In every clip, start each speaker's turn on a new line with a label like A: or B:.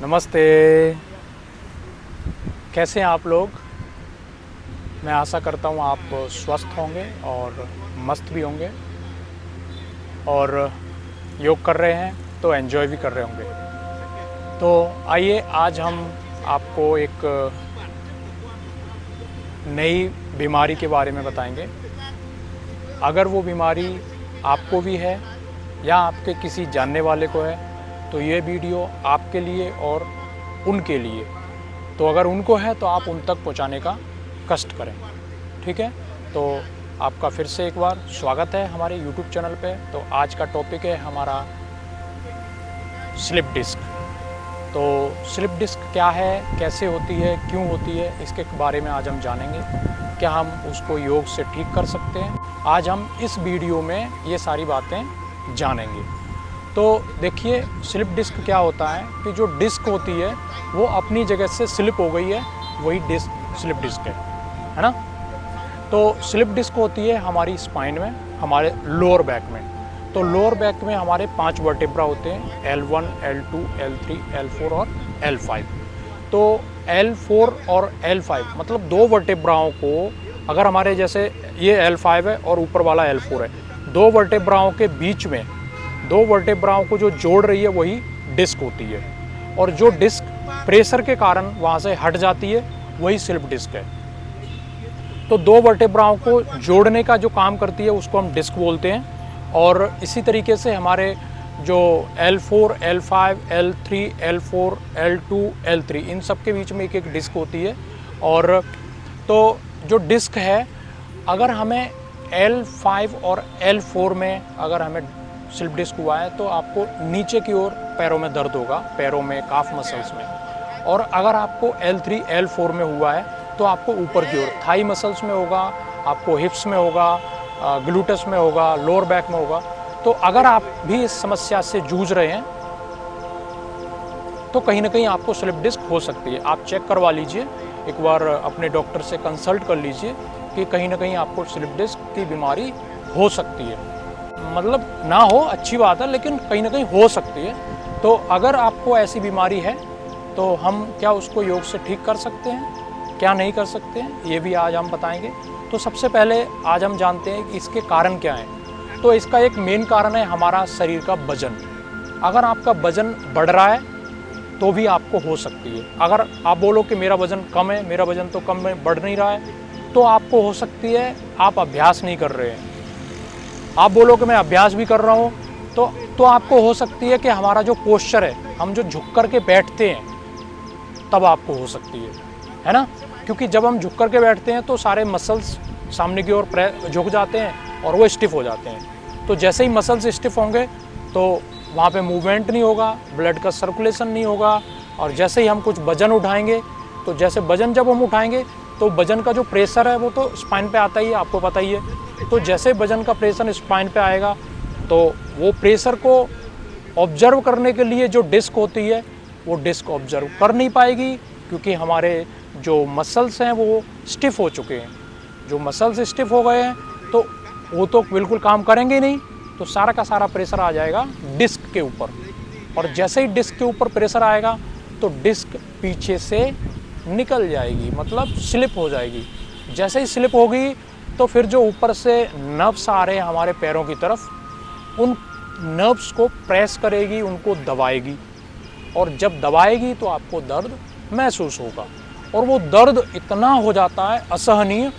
A: नमस्ते। कैसे हैं आप लोग? मैं आशा करता हूँ आप स्वस्थ होंगे और मस्त भी होंगे और योग कर रहे हैं तो एंजॉय भी कर रहे होंगे। तो आइए आज हम आपको एक नई बीमारी के बारे में बताएंगे। अगर वो बीमारी आपको भी है या आपके किसी जानने वाले को है तो ये वीडियो आपके लिए और उनके लिए। तो अगर उनको है तो आप उन तक पहुंचाने का कष्ट करें, ठीक है? तो आपका फिर से एक बार स्वागत है हमारे YouTube चैनल पे। तो आज का टॉपिक है हमारा स्लिप डिस्क। तो स्लिप डिस्क क्या है, कैसे होती है, क्यों होती है, इसके बारे में आज हम जानेंगे। क्या हम उसको योग से ठीक कर सकते हैं? आज हम इस वीडियो में ये सारी बातें जानेंगे। तो देखिए, स्लिप डिस्क क्या होता है कि जो डिस्क होती है वो अपनी जगह से स्लिप हो गई है, वही डिस्क स्लिप डिस्क है ना? तो स्लिप डिस्क होती है हमारी स्पाइन में, हमारे लोअर बैक में। तो लोअर बैक में हमारे 5 वर्टेब्रा होते हैं, L1, L2, L3, L4 और L5। तो L4 और L5 मतलब 2 वर्टेब्राओं को, अगर हमारे जैसे ये L5 है और ऊपर वाला L4 है, 2 वर्टेब्राओं के बीच में 2 वर्टेब्राओं को जो जोड़ रही है वही डिस्क होती है। और जो डिस्क प्रेशर के कारण वहाँ से हट जाती है वही स्लिप डिस्क है। तो 2 वर्टेब्राओं को जोड़ने का जो काम करती है उसको हम डिस्क बोलते हैं। और इसी तरीके से हमारे जो L4, L5, L3, L4, L2, L3 इन सब के बीच में एक डिस्क होती है। और तो जो डिस्क है, अगर हमें L5 और L4 में अगर हमें स्लिप डिस्क हुआ है तो आपको नीचे की ओर पैरों में दर्द होगा, पैरों में, काफ मसल्स में। और अगर आपको L3, L4 में हुआ है तो आपको ऊपर की ओर थाई मसल्स में होगा, आपको हिप्स में होगा, ग्लूटस में होगा, लोअर बैक में होगा। तो अगर आप भी इस समस्या से जूझ रहे हैं तो कहीं ना कहीं आपको स्लिप डिस्क हो सकती है। आप चेक करवा लीजिए, एक बार अपने डॉक्टर से कंसल्ट कर लीजिए कि कहीं ना कहीं आपको स्लिप डिस्क की बीमारी हो सकती है। मतलब ना हो अच्छी बात है, लेकिन कहीं ना कहीं हो सकती है। तो अगर आपको ऐसी बीमारी है तो हम क्या उसको योग से ठीक कर सकते हैं, क्या नहीं कर सकते हैं, ये भी आज हम बताएंगे। तो सबसे पहले आज हम जानते हैं कि इसके कारण क्या हैं। तो इसका एक मेन कारण है हमारा शरीर का वजन। अगर आपका वजन बढ़ रहा है तो भी आपको हो सकती है। अगर आप बोलो कि मेरा वजन कम है, मेरा वजन तो कम है, बढ़ नहीं रहा है, तो आपको हो सकती है आप अभ्यास नहीं कर रहे हैं। आप बोलो कि मैं अभ्यास भी कर रहा हूँ, तो आपको हो सकती है कि हमारा जो पोस्चर है, हम जो झुक कर के बैठते हैं, तब आपको हो सकती है ना? क्योंकि जब हम झुक कर के बैठते हैं तो सारे मसल्स सामने की ओर झुक जाते हैं और वो स्टिफ हो जाते हैं। तो जैसे ही मसल्स स्टिफ होंगे तो वहाँ पे मूवमेंट नहीं होगा, ब्लड का सर्कुलेशन नहीं होगा। और जैसे ही हम कुछ वजन उठाएंगे, तो जैसे वजन जब हम उठाएंगे तो वजन का जो प्रेशर है वो तो स्पाइन पे आता ही है, आपको पता ही है। तो जैसे वजन का प्रेशर स्पाइन पे आएगा तो वो प्रेशर को ऑब्जर्व करने के लिए जो डिस्क होती है वो डिस्क ऑब्जर्व कर नहीं पाएगी, क्योंकि हमारे जो मसल्स हैं वो स्टिफ हो चुके हैं। जो मसल्स स्टिफ हो गए हैं तो वो तो बिल्कुल काम करेंगे नहीं, तो सारा का सारा प्रेशर आ जाएगा डिस्क के ऊपर। और जैसे ही डिस्क के ऊपर प्रेशर आएगा तो डिस्क पीछे से निकल जाएगी, मतलब स्लिप हो जाएगी। जैसे ही स्लिप होगी तो फिर जो ऊपर से नर्व्स आ रहे हैं हमारे पैरों की तरफ, उन नर्व्स को प्रेस करेगी, उनको दबाएगी। और जब दबाएगी तो आपको दर्द महसूस होगा। और वो दर्द इतना हो जाता है असहनीय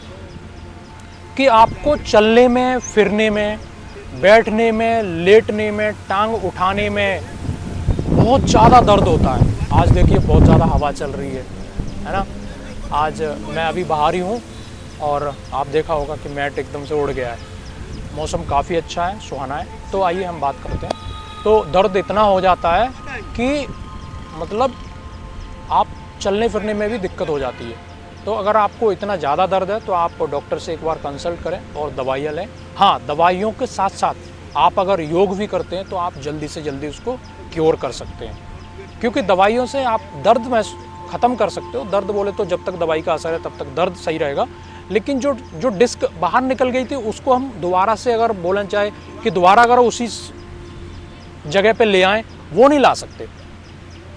A: कि आपको चलने में, फिरने में, बैठने में, लेटने में, टांग उठाने में बहुत ज़्यादा दर्द होता है। आज देखिए बहुत ज़्यादा हवा चल रही है ना? आज मैं अभी बाहर ही हूँ और आप देखा होगा कि मैट एकदम से उड़ गया है। मौसम काफ़ी अच्छा है, सुहाना है। तो आइए हम बात करते हैं। तो दर्द इतना हो जाता है कि मतलब आप चलने फिरने में भी दिक्कत हो जाती है। तो अगर आपको इतना ज़्यादा दर्द है तो आप डॉक्टर से एक बार कंसल्ट करें और दवाइयाँ लें। हाँ, दवाइयों के साथ साथ आप अगर योग भी करते हैं तो आप जल्दी से जल्दी उसको क्योर कर सकते हैं, क्योंकि दवाइयों से आप दर्द में ख़त्म कर सकते हो। दर्द बोले तो जब तक दवाई का असर है तब तक दर्द सही रहेगा, लेकिन जो डिस्क बाहर निकल गई थी उसको हम दोबारा से अगर बोलना चाहे कि दोबारा अगर उसी जगह पे ले आएँ, वो नहीं ला सकते।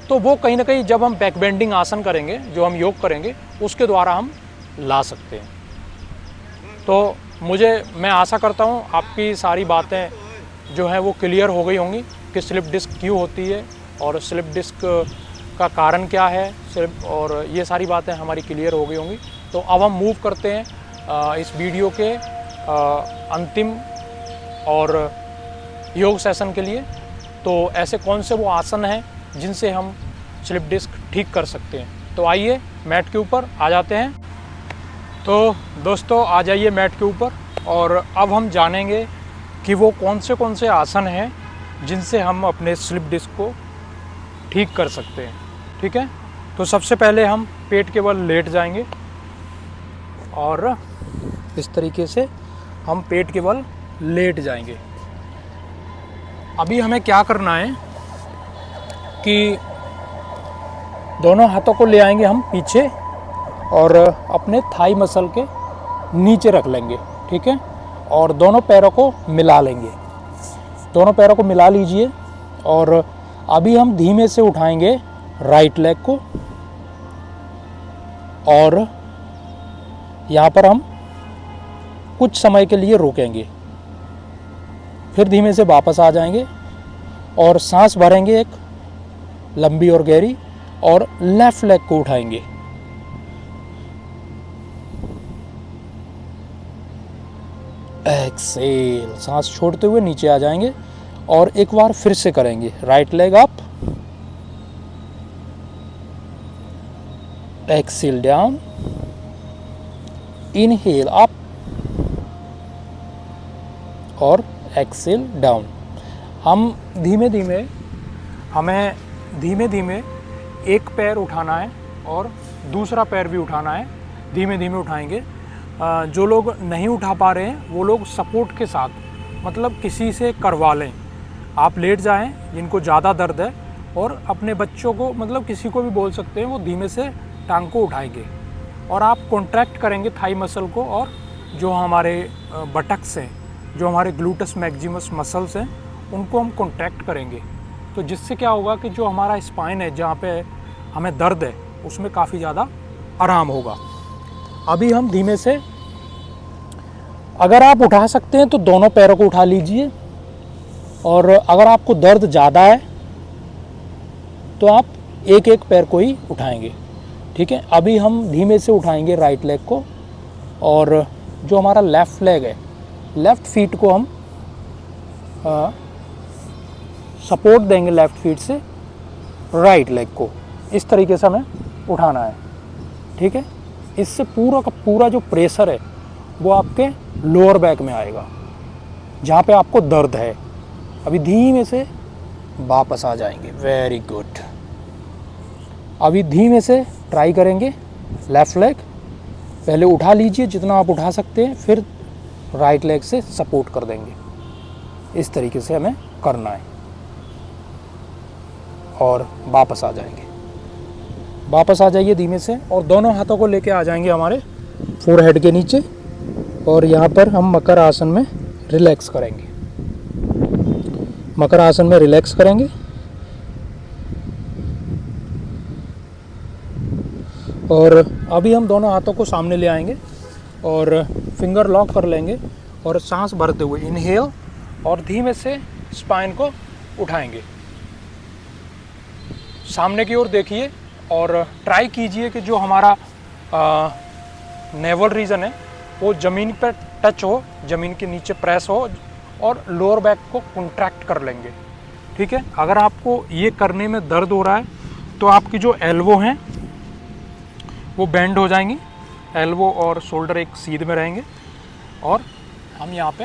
A: तो वो कहीं ना कहीं जब हम बैक बेंडिंग आसन करेंगे, जो हम योग करेंगे, उसके द्वारा हम ला सकते हैं। तो मैं आशा करता हूँ आपकी सारी बातें जो हैं वो क्लियर हो गई होंगी कि स्लिप डिस्क क्यों होती है और स्लिप डिस्क का कारण क्या है, और ये सारी बातें हमारी क्लियर हो गई होंगी। तो अब हम मूव करते हैं इस वीडियो के अंतिम और योग सेशन के लिए। तो ऐसे कौन से वो आसन हैं जिनसे हम स्लिप डिस्क ठीक कर सकते हैं। तो आइए मैट के ऊपर आ जाते हैं। तो दोस्तों आ जाइए मैट के ऊपर, और अब हम जानेंगे कि वो कौन से आसन हैं जिनसे हम अपने स्लिप डिस्क को ठीक कर सकते हैं। ठीक है, तो सबसे पहले हम पेट के बल लेट जाएंगे, और इस तरीके से हम पेट के बल लेट जाएंगे। अभी हमें क्या करना है कि दोनों हाथों को ले आएंगे हम पीछे और अपने थाई मसल के नीचे रख लेंगे। ठीक है, और दोनों पैरों को मिला लेंगे। दोनों पैरों को मिला लीजिए, और अभी हम धीमे से उठाएंगे राइट लेग को, और यहाँ पर हम कुछ समय के लिए रुकेंगे, फिर धीमे से वापस आ जाएंगे और सांस भरेंगे एक लंबी और गहरी, और लेफ्ट लेग को उठाएंगे। एक्सेल, सांस छोड़ते हुए नीचे आ जाएंगे, और एक बार फिर से करेंगे right leg up, exhale down, inhale up और एक्सेल डाउन। हमें धीमे धीमे एक पैर उठाना है और दूसरा पैर भी उठाना है। धीमे धीमे उठाएंगे। जो लोग नहीं उठा पा रहे हैं वो लोग सपोर्ट के साथ, मतलब किसी से करवा लें। आप लेट जाएं जिनको ज़्यादा दर्द है, और अपने बच्चों को, मतलब किसी को भी बोल सकते हैं, वो धीमे से टांग को उठाएंगे, और आप कॉन्ट्रैक्ट करेंगे थाई मसल को, और जो हमारे बटक्स हैं, जो हमारे ग्लूटस मैक्सिमस मसल्स हैं, उनको हम कॉन्ट्रैक्ट करेंगे। तो जिससे क्या होगा कि जो हमारा स्पाइन है, जहाँ पे हमें दर्द है, उसमें काफ़ी ज़्यादा आराम होगा। अभी हम धीमे से, अगर आप उठा सकते हैं तो दोनों पैरों को उठा लीजिए, और अगर आपको दर्द ज़्यादा है तो आप एक एक पैर को ही उठाएंगे। ठीक है, अभी हम धीमे से उठाएंगे राइट लेग को, और जो हमारा लेफ़्ट लेग है, लेफ़्ट फीट को हम सपोर्ट देंगे लेफ़्ट फीट से राइट लेग को। इस तरीके से हमें उठाना है। ठीक है, इससे पूरा का पूरा जो प्रेशर है वो आपके लोअर बैक में आएगा, जहाँ पे आपको दर्द है। अभी धीमे से वापस आ जाएंगे। Very good. अभी धीमे से ट्राई करेंगे लेफ़्ट लेग। पहले उठा लीजिए जितना आप उठा सकते हैं, फिर राइट लेग से सपोर्ट कर देंगे। इस तरीके से हमें करना है, और वापस आ जाएंगे। वापस आ जाइए धीमे से, और दोनों हाथों को लेके आ जाएंगे हमारे फोरहेड के नीचे, और यहाँ पर हम मकर आसन में रिलैक्स करेंगे। मकर आसन में रिलैक्स करेंगे, और अभी हम दोनों हाथों को सामने ले आएंगे और फिंगर लॉक कर लेंगे, और सांस भरते हुए इनहेल, और धीमे से स्पाइन को उठाएंगे। सामने की ओर देखिए, और ट्राई कीजिए कि जो हमारा नेवल रीजन है वो ज़मीन पर टच हो, ज़मीन के नीचे प्रेस हो, और लोअर बैक को कॉन्ट्रैक्ट कर लेंगे। ठीक है, अगर आपको ये करने में दर्द हो रहा है तो आपकी जो एल्बो हैं वो बेंड हो जाएंगी, एल्बो और शोल्डर एक सीध में रहेंगे, और हम यहाँ पे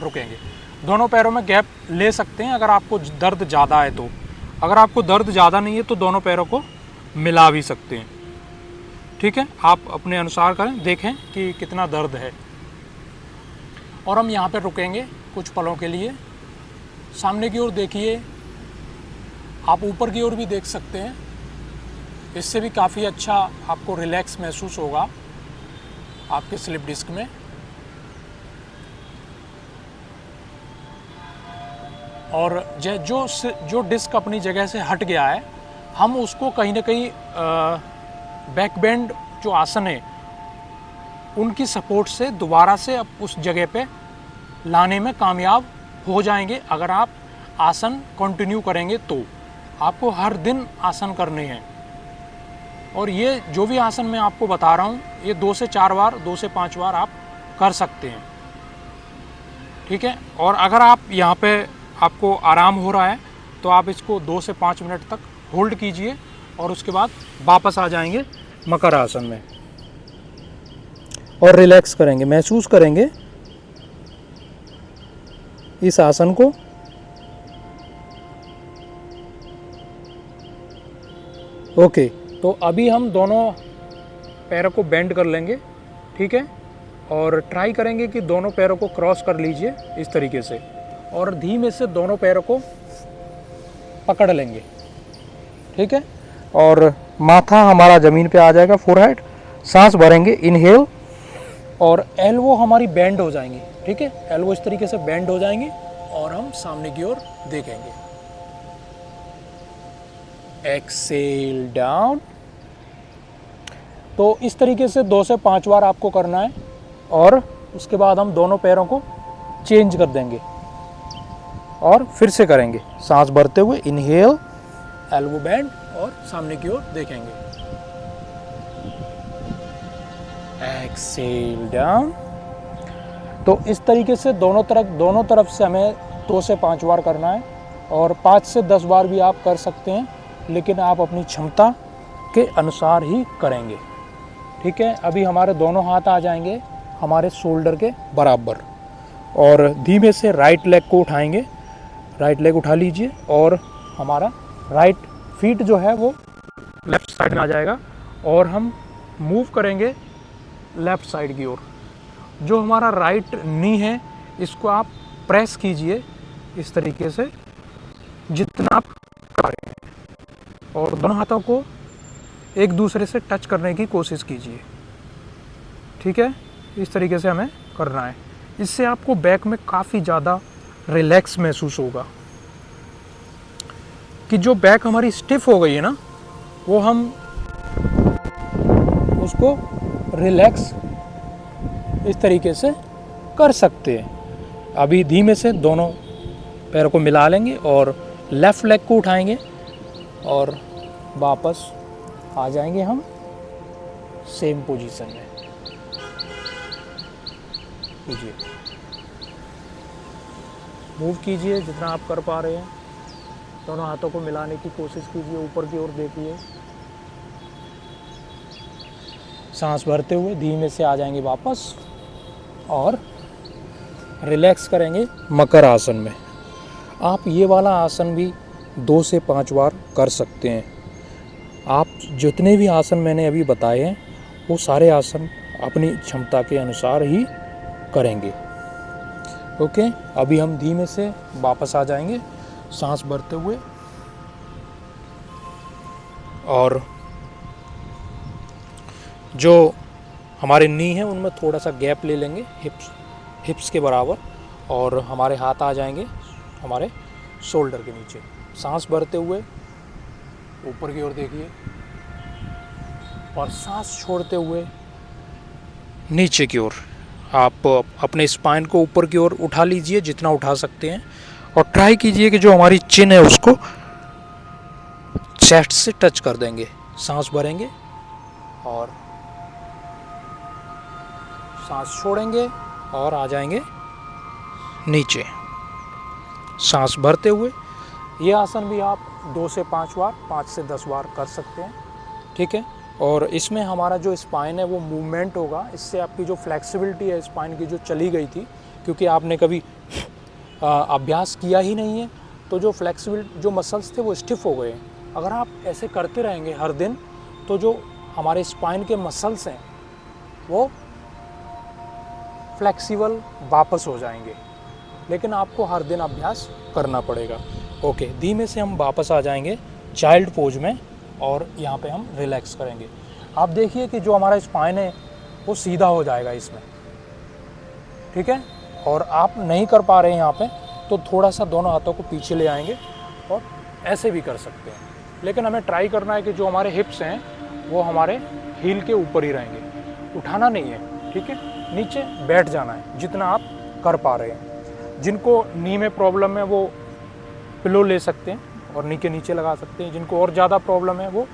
A: रुकेंगे। दोनों पैरों में गैप ले सकते हैं अगर आपको दर्द ज़्यादा है तो। अगर आपको दर्द ज़्यादा नहीं है तो दोनों पैरों को मिला भी सकते हैं। ठीक है, आप अपने अनुसार करें, देखें कि कितना दर्द है। और हम यहाँ पे रुकेंगे कुछ पलों के लिए। सामने की ओर देखिए, आप ऊपर की ओर भी देख सकते हैं। इससे भी काफ़ी अच्छा आपको रिलैक्स महसूस होगा आपके स्लिप डिस्क में। और जो डिस्क अपनी जगह से हट गया है हम उसको कहीं ना कहीं बैक बेंड जो आसन है उनकी सपोर्ट से दोबारा से अब उस जगह पे लाने में कामयाब हो जाएंगे। अगर आप आसन कंटिन्यू करेंगे तो आपको हर दिन आसन करने हैं। और ये जो भी आसन मैं आपको बता रहा हूँ ये 2 से 4 बार 2 से 5 बार आप कर सकते हैं, ठीक है। और अगर आप यहाँ पे आपको आराम हो रहा है तो आप इसको 2 से 5 मिनट तक होल्ड कीजिए और उसके बाद वापस आ जाएंगे मकर आसन में और रिलैक्स करेंगे, महसूस करेंगे इस आसन को। ओके, तो अभी हम दोनों पैरों को बेंड कर लेंगे, ठीक है। और ट्राई करेंगे कि दोनों पैरों को क्रॉस कर लीजिए इस तरीके से और धीमे से दोनों पैरों को पकड़ लेंगे, ठीक है। और माथा हमारा ज़मीन पे आ जाएगा, फोरहेड। सांस भरेंगे, इनहेल, और एल्बो हमारी बेंड हो जाएंगी, ठीक है। एल्बो इस तरीके से बेंड हो जाएंगी और हम सामने की ओर देखेंगे। Exhale down. तो इस तरीके से 2 से 5 बार आपको करना है और उसके बाद हम दोनों पैरों को चेंज कर देंगे और फिर से करेंगे। सांस भरते हुए इनहेल, एल्बो बेंड और सामने की ओर देखेंगे। Exhale down. तो इस तरीके से दोनों तरफ से हमें 2 से 5 बार करना है और 5 से 10 बार भी आप कर सकते हैं, लेकिन आप अपनी क्षमता के अनुसार ही करेंगे, ठीक है। अभी हमारे दोनों हाथ आ जाएंगे हमारे शोल्डर के बराबर और धीमे से राइट लेग को उठाएंगे। राइट लेग उठा लीजिए और हमारा राइट फीट जो है वो लेफ़्ट साइड में आ जाएगा और हम मूव करेंगे लेफ़्ट साइड की ओर। जो हमारा राइट नी है इसको आप प्रेस कीजिए इस तरीके से जितना आप करें और दोनों हाथों को एक दूसरे से टच करने की कोशिश कीजिए, ठीक है। इस तरीके से हमें करना है। इससे आपको बैक में काफ़ी ज़्यादा रिलैक्स महसूस होगा कि जो बैक हमारी स्टिफ हो गई है ना, वो हम उसको रिलैक्स इस तरीके से कर सकते हैं। अभी धीमे से दोनों पैरों को मिला लेंगे और लेफ़्ट लेग को उठाएंगे और वापस आ जाएंगे हम सेम पोजीशन में। कीजिए, मूव कीजिए जितना आप कर पा रहे हैं। दोनों हाथों को मिलाने की कोशिश कीजिए, ऊपर की ओर देखिए। सांस भरते हुए धीमे से आ जाएंगे वापस और रिलैक्स करेंगे मकर आसन में। आप ये वाला आसन भी 2 से 5 बार कर सकते हैं। आप जितने भी आसन मैंने अभी बताए हैं वो सारे आसन अपनी क्षमता के अनुसार ही करेंगे, ओके। अभी हम धीमे से वापस आ जाएंगे सांस भरते हुए और जो हमारे नी है उनमें थोड़ा सा गैप ले लेंगे हिप्स के बराबर और हमारे हाथ आ जाएंगे हमारे शोल्डर के नीचे। सांस भरते हुए ऊपर की ओर देखिए और सांस छोड़ते हुए नीचे की ओर। आप अपने स्पाइन को ऊपर की ओर उठा लीजिए जितना उठा सकते हैं और ट्राई कीजिए कि जो हमारी चिन है उसको चेस्ट से टच कर देंगे। सांस भरेंगे और सांस छोड़ेंगे और आ जाएंगे नीचे। सांस भरते हुए ये आसन भी आप 2 से 5 बार 5 से 10 बार कर सकते हैं, ठीक है। और इसमें हमारा जो स्पाइन है वो मूवमेंट होगा। इससे आपकी जो फ्लेक्सिबिलिटी है स्पाइन की जो चली गई थी, क्योंकि आपने कभी अभ्यास किया ही नहीं है, तो जो जो मसल्स थे वो स्टिफ हो गए हैं। अगर आप ऐसे करते रहेंगे हर दिन तो जो हमारे स्पाइन के मसल्स हैं वो फ्लेक्सिबल वापस हो जाएंगे, लेकिन आपको हर दिन अभ्यास करना पड़ेगा, ओके। धीमे से हम वापस आ जाएंगे चाइल्ड पोज में और यहाँ पे हम रिलैक्स करेंगे। आप देखिए कि जो हमारा स्पाइन है वो सीधा हो जाएगा इसमें, ठीक है। और आप नहीं कर पा रहे हैं यहाँ पे तो थोड़ा सा दोनों हाथों को पीछे ले आएंगे और ऐसे भी कर सकते हैं, लेकिन हमें ट्राई करना है कि जो हमारे हिप्स हैं वो हमारे हील के ऊपर ही रहेंगे, उठाना नहीं है, ठीक है। नीचे बैठ जाना है जितना आप कर पा रहे हैं। जिनको नी में प्रॉब्लम है वो पिलो ले सकते हैं और नी के नीचे लगा सकते हैं। जिनको और ज़्यादा प्रॉब्लम है वो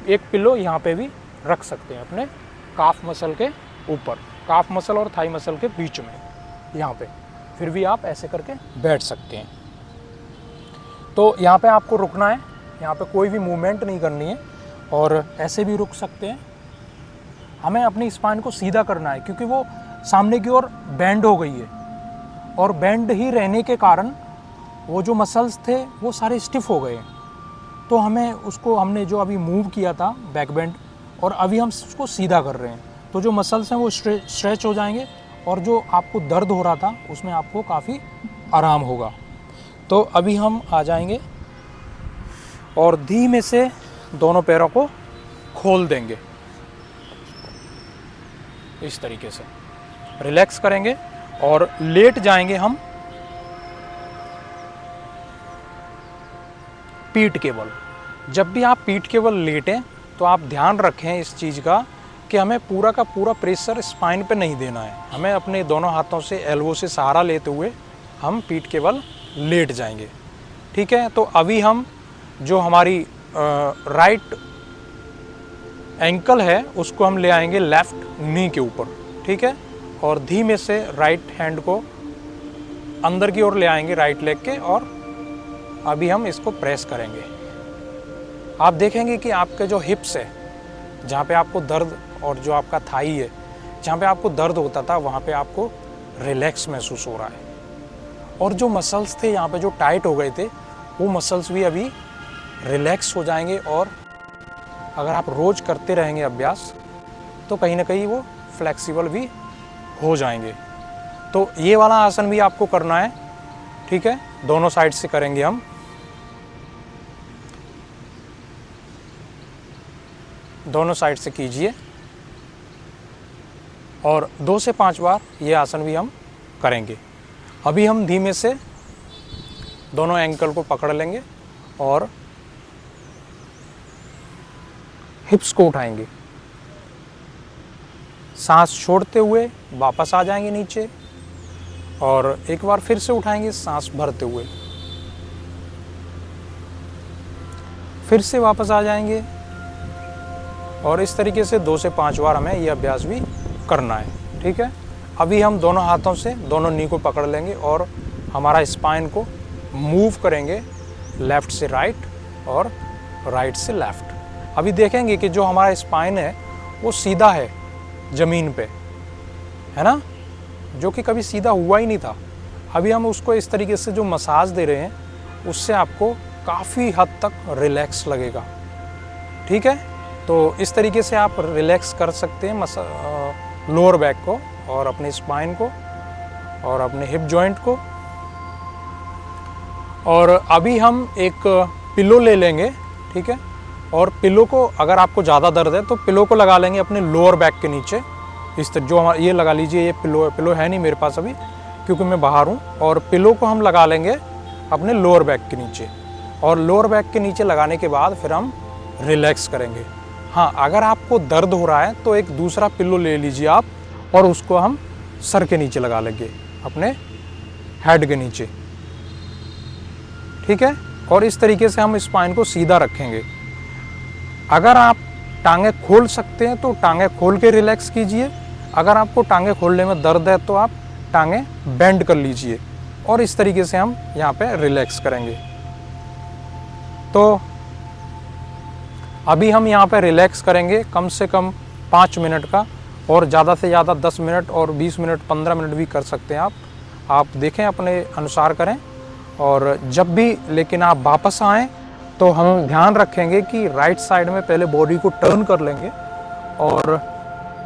A: एक पिलो यहाँ पे भी रख सकते हैं अपने काफ मसल के ऊपर, काफ मसल और थाई मसल के बीच में यहाँ पे, फिर भी आप ऐसे करके बैठ सकते हैं। तो यहाँ पे आपको रुकना है, यहाँ पे कोई भी मूवमेंट नहीं करनी है और ऐसे भी रुक सकते हैं। हमें अपनी स्पाइन को सीधा करना है क्योंकि वो सामने की ओर बेंड हो गई है और बेंड ही रहने के कारण वो जो मसल्स थे वो सारे स्टिफ हो गए। तो हमें उसको, हमने जो अभी मूव किया था बैक बेंड, और अभी हम उसको सीधा कर रहे हैं, तो जो मसल्स हैं वो स्ट्रेच हो जाएंगे और जो आपको दर्द हो रहा था उसमें आपको काफ़ी आराम होगा। तो अभी हम आ जाएंगे और धीमे से दोनों पैरों को खोल देंगे, इस तरीके से रिलैक्स करेंगे और लेट जाएंगे हम पीठ के बल। जब भी आप पीठ के बल लेटें तो आप ध्यान रखें इस चीज़ का कि हमें पूरा का पूरा प्रेशर स्पाइन पे नहीं देना है। हमें अपने दोनों हाथों से एल्बो से सहारा लेते हुए हम पीठ के बल लेट जाएंगे, ठीक है। तो अभी हम जो हमारी राइट एंकल है उसको हम ले आएंगे लेफ्ट नी के ऊपर, ठीक है, और धीमे से राइट हैंड को अंदर की ओर ले आएंगे राइट लेग के, और अभी हम इसको प्रेस करेंगे। आप देखेंगे कि आपके जो हिप्स है, जहाँ पे आपको दर्द, और जो आपका थाई है जहाँ पे आपको दर्द होता था, वहाँ पे आपको रिलैक्स महसूस हो रहा है। और जो मसल्स थे यहाँ पे जो टाइट हो गए थे, वो मसल्स भी अभी रिलैक्स हो जाएंगे। और अगर आप रोज़ करते रहेंगे अभ्यास तो कहीं ना कहीं वो फ्लेक्सिबल भी हो जाएंगे। तो ये वाला आसन भी आपको करना है, ठीक है, दोनों साइड से करेंगे हम। दोनों साइड से कीजिए और 2 से 5 बार ये आसन भी हम करेंगे। अभी हम धीमे से दोनों एंकल को पकड़ लेंगे और हिप्स को उठाएंगे, सांस छोड़ते हुए वापस आ जाएंगे नीचे, और एक बार फिर से उठाएंगे सांस भरते हुए, फिर से वापस आ जाएंगे। और इस तरीके से 2 से 5 बार हमें ये अभ्यास भी करना है, ठीक है। अभी हम दोनों हाथों से दोनों नी को पकड़ लेंगे और हमारा स्पाइन को मूव करेंगे लेफ़्ट से राइट और राइट से लेफ़्ट। अभी देखेंगे कि जो हमारा स्पाइन है वो सीधा है ज़मीन पे, है ना, जो कि कभी सीधा हुआ ही नहीं था। अभी हम उसको इस तरीके से जो मसाज दे रहे हैं उससे आपको काफ़ी हद तक रिलैक्स लगेगा, ठीक है। तो इस तरीके से आप रिलैक्स कर सकते हैं लोअर बैक को और अपने स्पाइन को और अपने हिप जॉइंट को। और अभी हम एक पिलो ले लेंगे, ठीक है, और पिलो को, अगर आपको ज़्यादा दर्द है तो पिलो को लगा लेंगे अपने लोअर बैक के नीचे। इस तरह जो हमारा ये लगा लीजिए, ये पिलो है नहीं मेरे पास अभी क्योंकि मैं बाहर हूँ, और पिलो को हम लगा लेंगे अपने लोअर बैक के नीचे। और लोअर बैक के नीचे लगाने के बाद फिर हम रिलैक्स करेंगे। हाँ, अगर आपको दर्द हो रहा है तो एक दूसरा पिलो ले लीजिए आप और उसको हम सर के नीचे लगा लेंगे, अपने हेड के नीचे, ठीक है। और इस तरीके से हम स्पाइन को सीधा रखेंगे। अगर आप टांगे खोल सकते हैं तो टांगे खोल के रिलैक्स कीजिए। अगर आपको टांगे खोलने में दर्द है तो आप टांगे बेंड कर लीजिए, और इस तरीके से हम यहाँ पे रिलैक्स करेंगे। तो अभी हम यहाँ पे रिलैक्स करेंगे कम से कम 5 मिनट का, और ज़्यादा से ज़्यादा 10 मिनट और 20 मिनट 15 मिनट भी कर सकते हैं आप देखें, अपने अनुसार करें। और जब भी लेकिन आप वापस आएँ तो हम ध्यान रखेंगे कि राइट साइड में पहले बॉडी को टर्न कर लेंगे, और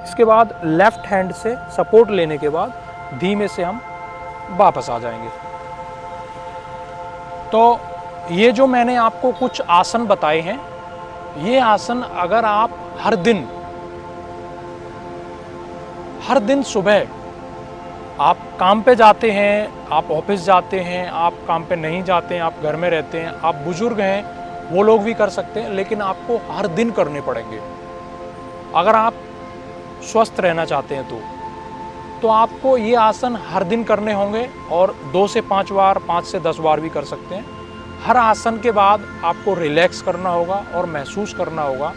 A: इसके बाद लेफ़्ट हैंड से सपोर्ट लेने के बाद धीमे से हम वापस आ जाएंगे। तो ये जो मैंने आपको कुछ आसन बताए हैं, ये आसन अगर आप हर दिन सुबह आप काम पे जाते हैं, आप ऑफिस जाते हैं, आप काम पे नहीं जाते हैं, आप घर में रहते हैं, आप बुजुर्ग हैं, वो लोग भी कर सकते हैं, लेकिन आपको हर दिन करने पड़ेंगे। अगर आप स्वस्थ रहना चाहते हैं तो आपको ये आसन हर दिन करने होंगे और 2 से 5 बार, 5 से 10 बार भी कर सकते हैं। हर आसन के बाद आपको रिलैक्स करना होगा और महसूस करना होगा,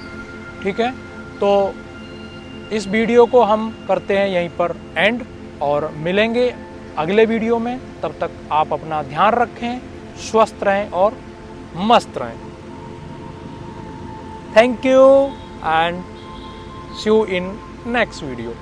A: ठीक है। तो इस वीडियो को हम करते हैं यहीं पर एंड और मिलेंगे अगले वीडियो में। तब तक आप अपना ध्यान रखें, स्वस्थ रहें और मस्त रहें। Thank you and see you in next video.